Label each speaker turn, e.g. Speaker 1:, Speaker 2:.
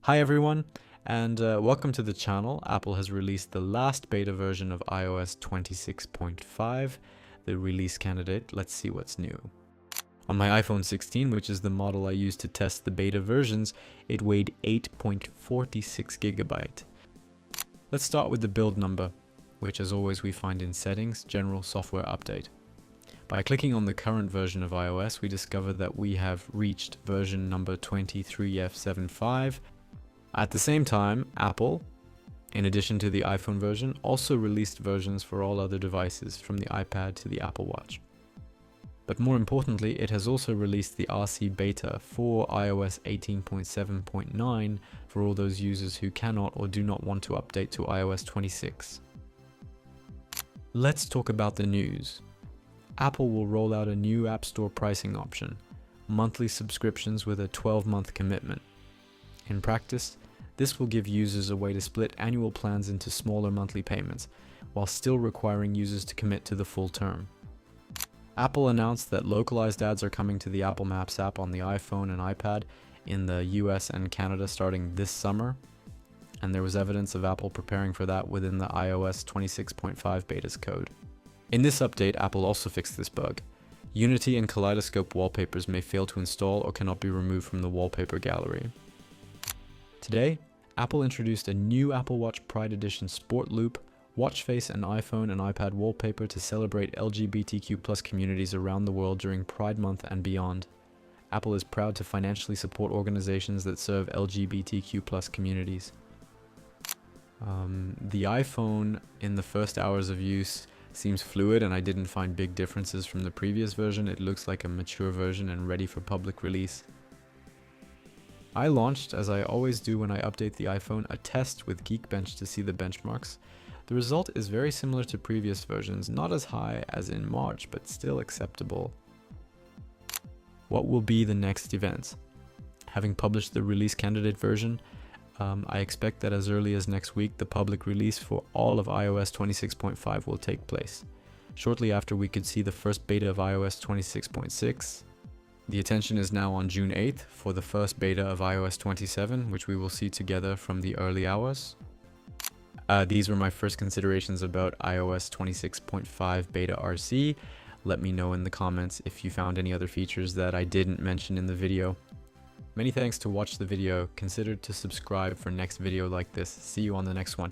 Speaker 1: Hi everyone, and welcome to the channel. Apple has released the last beta version of iOS 26.5, the release candidate. Let's see what's new. On my iPhone 16, which is the model I used to test the beta versions, it weighed 8.46 GB. Let's start with the build number, which as always we find in Settings, General Software Update. By clicking on the current version of iOS, we discover that we have reached version number 23F75. At the same time, Apple, in addition to the iPhone version, also released versions for all other devices, from the iPad to the Apple Watch. But more importantly, it has also released the RC beta for iOS 18.7.9 for all those users who cannot or do not want to update to iOS 26. Let's talk about the news. Apple will roll out a new App Store pricing option, monthly subscriptions with a 12-month commitment. In practice, this will give users a way to split annual plans into smaller monthly payments, while still requiring users to commit to the full term. Apple announced that localized ads are coming to the Apple Maps app on the iPhone and iPad in the US and Canada starting this summer, and there was evidence of Apple preparing for that within the iOS 26.5 beta's code. In this update, Apple also fixed this bug. Unity and Kaleidoscope wallpapers may fail to install or cannot be removed from the wallpaper gallery. Today, Apple introduced a new Apple Watch Pride Edition Sport Loop, watch face and iPhone and iPad wallpaper to celebrate LGBTQ+ communities around the world during Pride Month and beyond. Apple is proud to financially support organizations that serve LGBTQ+ communities. The iPhone in the first hours of use seems fluid, and I didn't find big differences from the previous version. It looks like a mature version and ready for public release. I launched, as I always do when I update the iPhone, a test with Geekbench to see the benchmarks. The result is very similar to previous versions, not as high as in March, but still acceptable. What will be the next event? Having published the release candidate version, I expect that as early as next week, the public release for all of iOS 26.5 will take place. Shortly after, we could see the first beta of iOS 26.6. The attention is now on June 8th for the first beta of iOS 27, which we will see together from the early hours. These were my first considerations about iOS 26.5 beta RC. Let me know in the comments if you found any other features that I didn't mention in the video. Many thanks to watch the video. Consider to subscribe for next video like this. See you on the next one.